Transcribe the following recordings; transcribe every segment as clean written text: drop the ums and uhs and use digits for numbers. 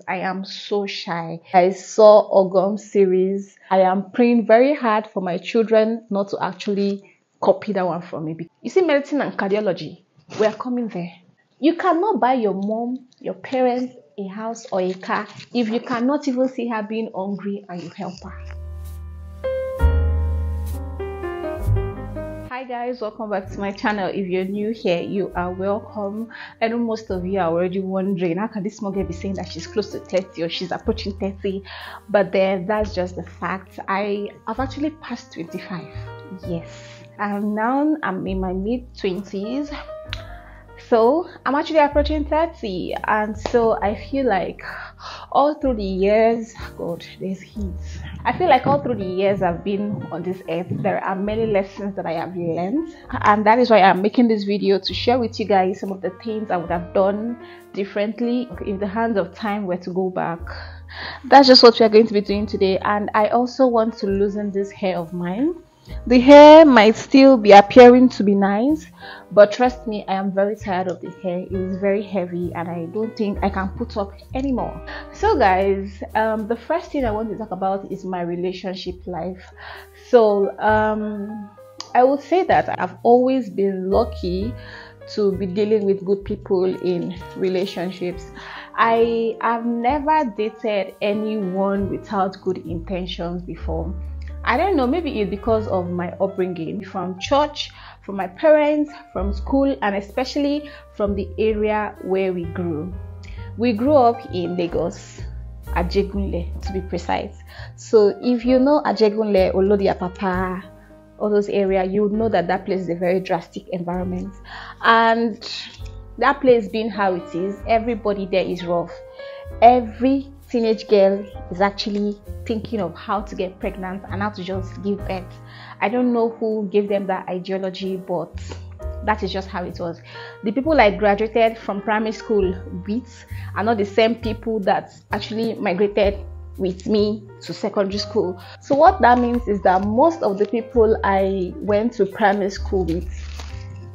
I am so shy. I saw Ogum series. I am praying very hard for my children not to actually copy that one from me. You see, medicine and cardiology, we are coming there. You cannot buy your mom, your parents, a house or a car if you cannot even see her being hungry and you help her. Hi guys, welcome back to my channel. If you're new here, you are welcome. I know most of you are already wondering, how can this small girl be saying that she's close to 30 or she's approaching 30? But then that's just the fact. I've actually passed 25. Yes, I'm in my mid-20s. So I'm actually approaching 30, and so I feel like all through the years, God, there's heat. I feel like all through the years I've been on this earth, there are many lessons that I have learned, and that is why I'm making this video to share with you guys some of the things I would have done differently if the hands of time were to go back. That's just what we are going to be doing today. And I also want to loosen this hair of mine. The hair might still be appearing to be nice, but trust me, I am very tired of the hair. It is very heavy and I don't think I can put up anymore. So guys, the first thing I want to talk about is my relationship life. So I would say that I've always been lucky to be dealing with good people in relationships. I have never dated anyone without good intentions before. I don't know, maybe it's because of my upbringing from church, from my parents, from school, and especially from the area where we grew. We grew up in Lagos, Ajegunle to be precise. So if you know Ajegunle, Olodiapapa, all those areas, you would know that that place is a very drastic environment. And that place being how it is, everybody there is rough. Every teenage girl is actually thinking of how to get pregnant and how to just give birth. I don't know who gave them that ideology, but that is just how it was. The people I graduated from primary school with are not the same people that actually migrated with me to secondary school. So what that means is that most of the people I went to primary school with,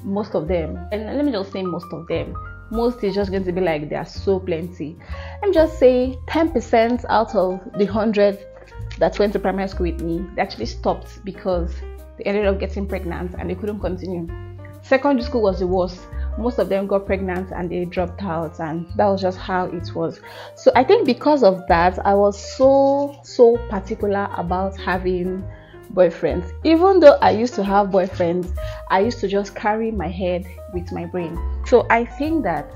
most of them, and let me just say most of them, most is just going to be like they are so plenty. Let me just say 10% out of the 100 that went to primary school with me, they actually stopped because they ended up getting pregnant and they couldn't continue. Secondary school was the worst. Most of them got pregnant and they dropped out, and that was just how it was. So I think because of that, I was so particular about having boyfriends. Even though I used to have boyfriends, I used to just carry my head with my brain. So I think that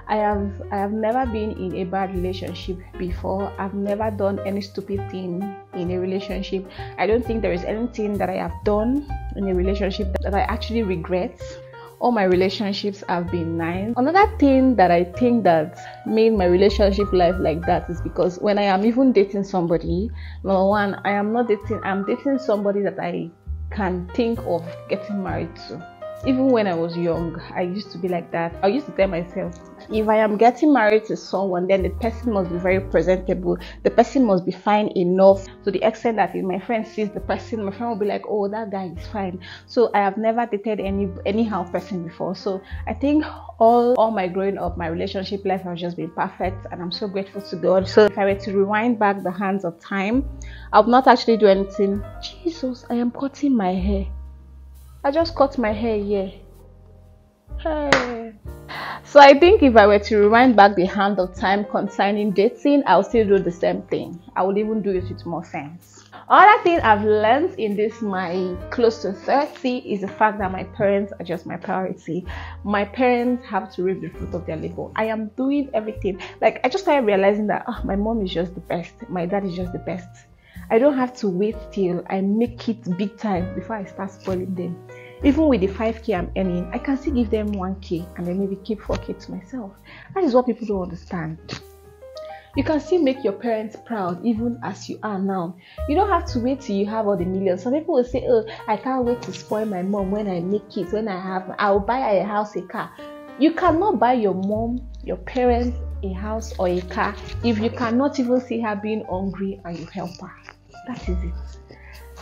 I have never been in a bad relationship before. I've never done any stupid thing in a relationship. I don't think there is anything that I have done in a relationship that I actually regret. All my relationships have been nice. Another thing that I think that made my relationship life like that is because when I am even dating somebody, number one, I'm dating somebody that I can think of getting married to. Even when I was young, I used to be like that. I used to tell myself, if I am getting married to someone, then the person must be very presentable. The person must be fine enough to the extent that if my friend sees the person, my friend will be like, oh, that guy is fine. So I have never dated anyhow person before. So I think all my growing up, my relationship life has just been perfect, and I'm so grateful to God. So if I were to rewind back the hands of time, I would not actually do anything. Jesus, I am cutting my hair. I just cut my hair here. Hey. So I think if I were to rewind back the hand of time concerning dating, I would still do the same thing. I would even do it with more sense. Another thing I've learned in this my close to 30 is the fact that my parents are just my priority. My parents have to reap the fruit of their labor. I am doing everything. Like, I just started realizing that my mom is just the best. My dad is just the best. I don't have to wait till I make it big time before I start spoiling them. Even with the 5k I'm earning, I can still give them 1k and then maybe keep 4k to myself. That is what people don't understand. You can still make your parents proud even as you are now. You don't have to wait till you have all the millions. Some people will say, oh, I can't wait to spoil my mom when I make it, I'll buy her a house, a car. You cannot buy your mom, your parents, a house or a car if you cannot even see her being hungry and you help her. That is it.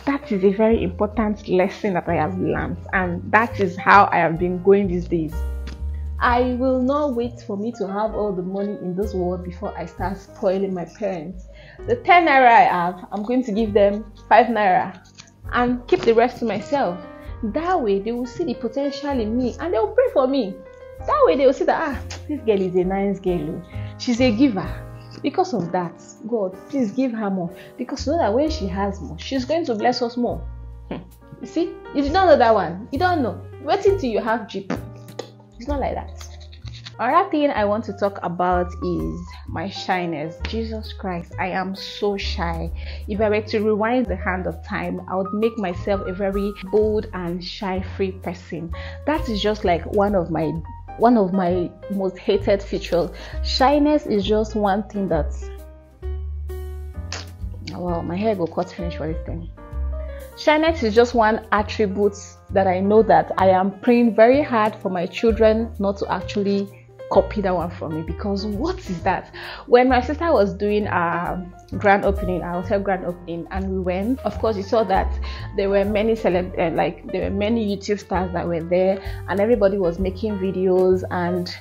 That is a very important lesson that I have learned, and that is how I have been going these days. I will not wait for me to have all the money in this world before I start spoiling my parents. The 10 naira I have, I'm going to give them 5 naira and keep the rest to myself. That way they will see the potential in me and they will pray for me. That way they will see that this girl is a nice girl. She's a giver. Because of that, God, please give her more. Because you know that when she has more, she's going to bless us more. You see, you did not know that one. You don't know. Wait until you have Jeep. It's not like that. Another thing I want to talk about is my shyness. Jesus Christ, I am so shy. If I were to rewind the hand of time, I would make myself a very bold and shy-free person. That is just like one of my most hated features. Shyness is just one thing that, well, my hair will cut finish for this thing. Shyness is just one attribute that I know that I am praying very hard for my children not to actually copy that one from me, because what is that? When my sister was doing our grand opening, our hotel grand opening, and we went, of course you saw that there were many there were many YouTube stars that were there, and everybody was making videos, and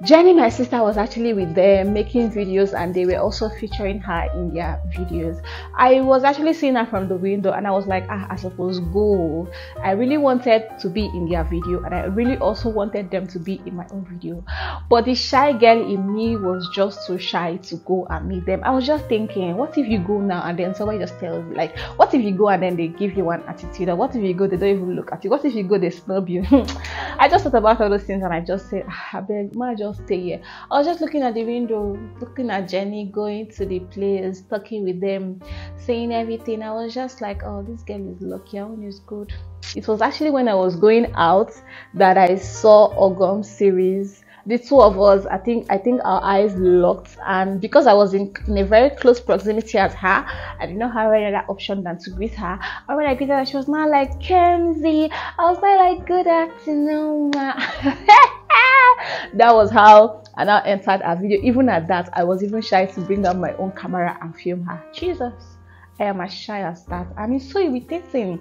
Jenny, my sister, was actually with them making videos, and they were also featuring her in their videos. I was actually seeing her from the window and I was like, I suppose go. I really wanted to be in their video, and I really also wanted them to be in my own video. But the shy girl in me was just too shy to go and meet them. I was just thinking, what if you go now and then somebody just tells you, like, what if you go and then they give you one attitude? Or what if you go, they don't even look at you? What if you go, they snub you? I just thought about all those things and I just said, I beg, ma, just stay here. I was just looking at the window, looking at Jenny going to the place, talking with them, saying everything. I was just like, oh, this girl is lucky, her own is good. It was actually when I was going out that I saw Ogum series. The two of us, I think our eyes locked, and because I was in a very close proximity at her, I did not have any other option than to greet her. And when I greeted her, she was not like, Kenzie. I was like, good afternoon, ma. That was how I now entered her video. Even at that, I was even shy to bring out my own camera and film her. Jesus, I am as shy as that, and it's so irritating.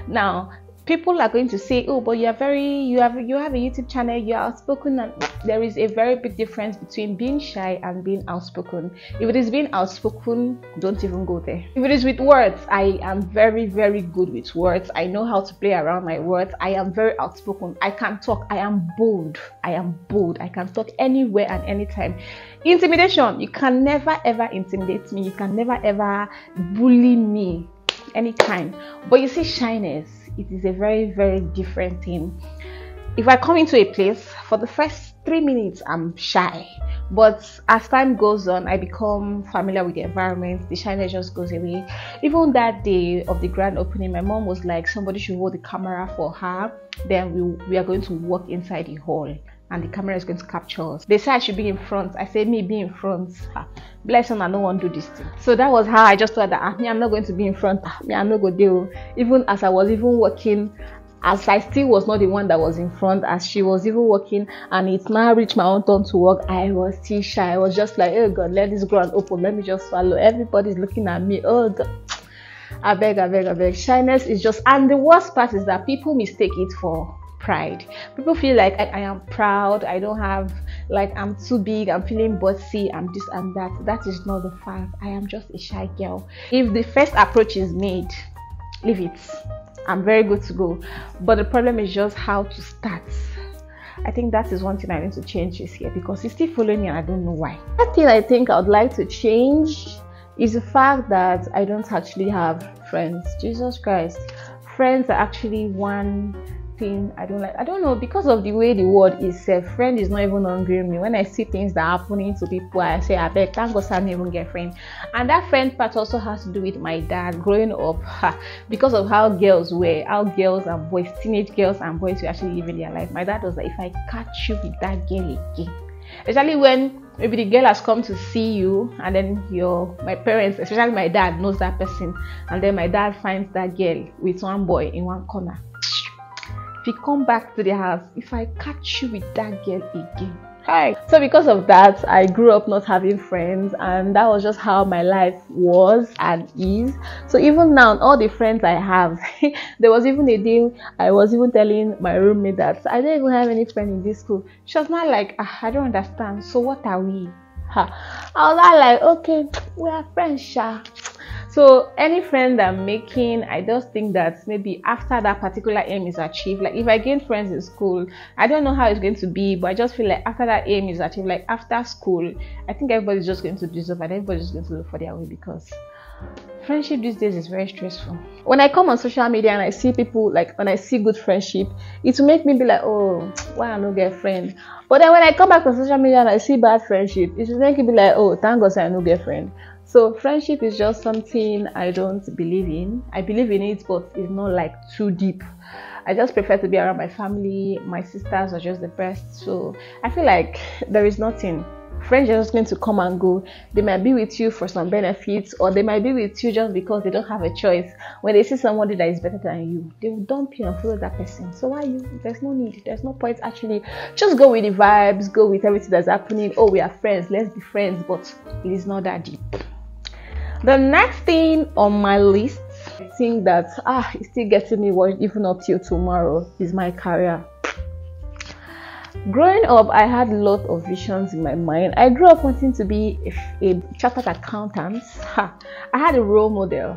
Now, people are going to say, oh, but you have a YouTube channel, you're outspoken, and there is a very big difference between being shy and being outspoken. If it is being outspoken, don't even go there. If it is with words, I am very, very good with words. I know how to play around my words. I am very outspoken. I can talk. I am bold. I can talk anywhere and anytime. Intimidation, you can never ever intimidate me. You can never ever bully me anytime. But you see, shyness, it is a very, very different thing. If I come into a place, for the first 3 minutes I'm shy, but as time goes on, I become familiar with the environment. The shyness just goes away. Even that day of the grand opening, my mom was like, somebody should hold the camera for her, then we are going to walk inside the hall and the camera is going to capture us. They said I should be in front. I said, me be in front. Bless them, I don't want to do this thing. So that was how I just thought that me, I'm not going to be in front. Me, I'm not going to do. Even as I was even walking, as I still was not the one that was in front, as she was even walking, and it's now reached my own turn to walk, I was still shy. I was just like, oh God, let this ground open. Let me just swallow. Everybody's looking at me. Oh God. I beg. Shyness is just, and the worst part is that people mistake it for pride. People feel like I am proud, I don't have, like, I'm too big, I'm feeling bossy, I'm this and that. That is not the fact. I am just a shy girl. If the first approach is made, leave it. I'm very good to go. But the problem is just how to start. I think that is one thing I need to change this year, because he's still following me and I don't know why. That thing I think I would like to change is the fact that I don't actually have friends. Jesus Christ. Friends are actually one thing I don't like. I don't know, because of the way the world is said, friend is not even hungry me. When I see things that are happening to people, I say, I beg, thank God I didn't even get friend. And that friend part also has to do with my dad growing up, because of how girls and boys, teenage girls and boys were actually living their life. My dad was like, if I catch you with that girl again, especially when maybe the girl has come to see you, and then my parents, especially my dad, knows that person, and then my dad finds that girl with one boy in one corner. If you come back to the house, if I catch you with that girl again, Hi. So because of that, I grew up not having friends, and that was just how my life was and is. So even now, all the friends I have, there was even a day I was even telling my roommate that I don't even have any friend in this school. She was not like, I don't understand. So what are we? I was like, okay, we are friends, Sha. So any friend I'm making, I just think that maybe after that particular aim is achieved, like if I gain friends in school, I don't know how it's going to be, but I just feel like after that aim is achieved, like after school, I think everybody's just going to dissolve and everybody's just going to look for their way, because friendship these days is very stressful. When I come on social media and I see people, like when I see good friendship, it will make me be like, oh, why I don't get a friend? But then when I come back on social media and I see bad friendship, it will make me be like, oh, thank God I don't get a friend. So friendship is just something I don't believe in. I believe in it, but it's not like too deep. I just prefer to be around my family. My sisters are just the best. So I feel like there is nothing. Friends are just going to come and go. They might be with you for some benefits, or they might be with you just because they don't have a choice. When they see somebody that is better than you, they will dump you and follow that person. So why you? There's no need. There's no point actually. Just go with the vibes. Go with everything that's happening. Oh, we are friends. Let's be friends. But it is not that deep. The next thing on my list, I think that it's still getting me worried even up till tomorrow, is my career. Growing up, I had a lot of visions in my mind. I grew up wanting to be a chartered accountant. I had a role model.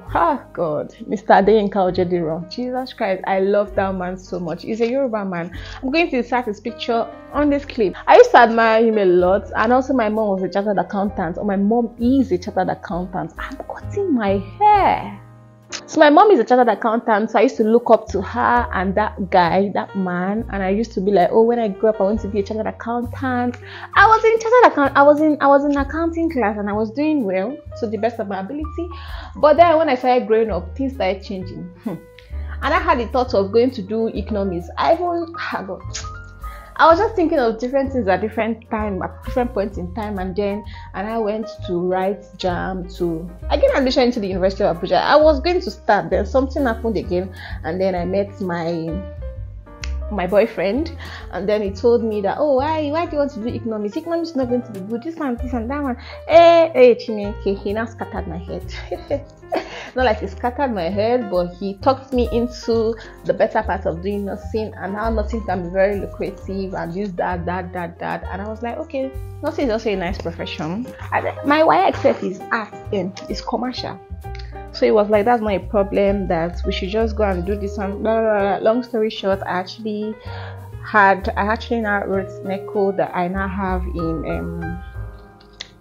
God, Mr. Adeyinka Ojediro. Jesus Christ, I love that man so much. He's a Yoruba man. I'm going to insert his picture on this clip. I used to admire him a lot, and also my mom was a chartered accountant, or my mom is a chartered accountant. I'm cutting my hair. So my mom is a chartered accountant, so I used to look up to her and that guy, that man, and I used to be like, oh, when I grow up I want to be a chartered accountant. I was in accounting class and I was doing well to the best of my ability. But then when I started growing up, things started changing. And I had the thought of going to do economics. I was just thinking of different things at different points in time, and I went to write JAM I get admission into the University of Abuja. I was going to start, then something happened again, and then I met my boyfriend, and then he told me that, oh, why do you want to do economics? Economics is not going to be good. This and that one. Chineke, he now scattered my head. Not like he scattered my head, but he talked me into the better part of doing nursing, and how nursing can be very lucrative, and use that. And I was like, okay, nursing is also a nice profession. My YXF is art and it's commercial. So it was like, that's not a problem, that we should just go and do this and blah, blah, blah. Long story short, I actually now wrote NECO that I now have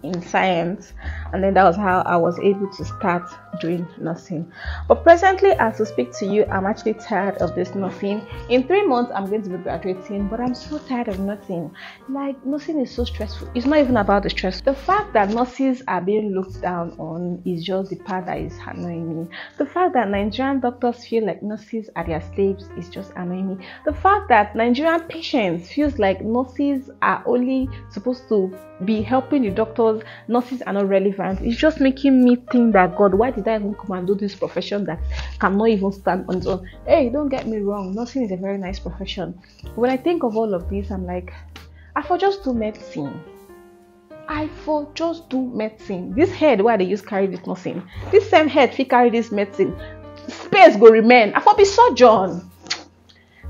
in science, and then that was how I was able to start doing nursing. But presently, as I speak to you, I'm actually tired of this nursing. In 3 months I'm going to be graduating, but I'm so tired of nursing. Like, nursing is so stressful. It's not even about the stress. The fact that nurses are being looked down on is just the part that is annoying me. The fact that Nigerian doctors feel like nurses are their slaves is just annoying me. The fact that Nigerian patients feels like nurses are only supposed to be helping the doctors, nurses are not relevant. It's just making me think that, God, why did I even come and do this profession that cannot even stand on its own? Hey, don't get me wrong, nursing is a very nice profession. When I think of all of this, I'm like, I for just do medicine. This head why they use carry this nursing, this same head fit carry this medicine, space go remain. I for be surgeon.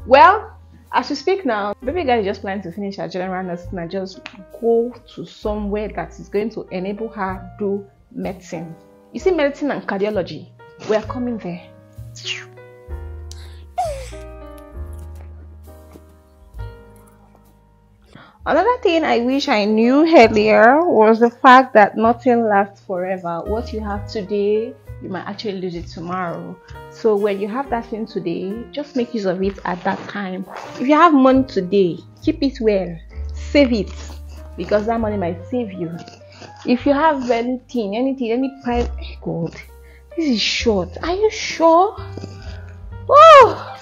Well, as we speak now, baby girl is just planning to finish her general nursing and just go to somewhere that is going to enable her do medicine. You see, medicine and cardiology, we are coming there. Another thing I wish I knew earlier was the fact that nothing lasts forever. What you have today, you might actually lose it tomorrow. So when you have that thing today, just make use of it at that time. If you have money today, keep it well, save it, because that money might save you. If you have anything, any price, God, this is short. Are you sure? Oh,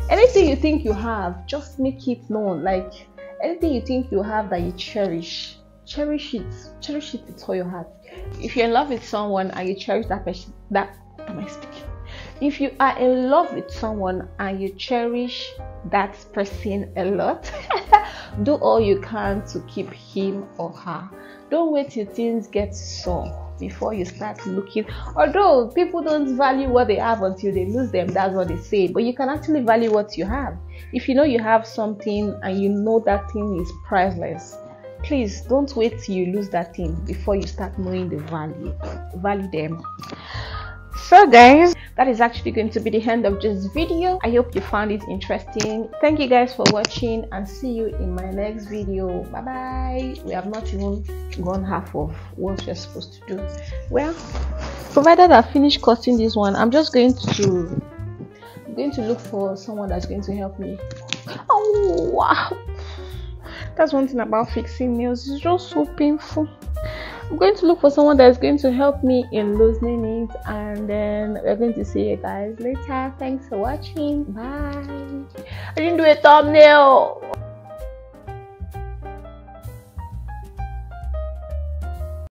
anything you think you have, just make it known. Like, anything you think you have that you cherish it with all your heart. If you're in love with someone and you cherish that person, if you are in love with someone and you cherish that person a lot, Do all you can to keep him or her. Don't wait till things get sore before you start looking. Although people don't value what they have until they lose them, that's what they say, but you can actually value what you have. If you know you have something and you know that thing is priceless, please don't wait till you lose that thing before you start knowing the value them. So guys, that is actually going to be the end of this video. I hope you found it interesting. Thank you guys for watching, and see you in my next video. Bye bye. We have not even gone half of what we're supposed to do. Well, provided I finish cutting this one, I'm just going to look for someone that's going to help me. Oh wow, that's one thing about fixing nails, it's just so painful. I'm going to look for someone that's going to help me in loosening it, and then we're going to see you guys later. Thanks for watching. Bye. I didn't do a thumbnail.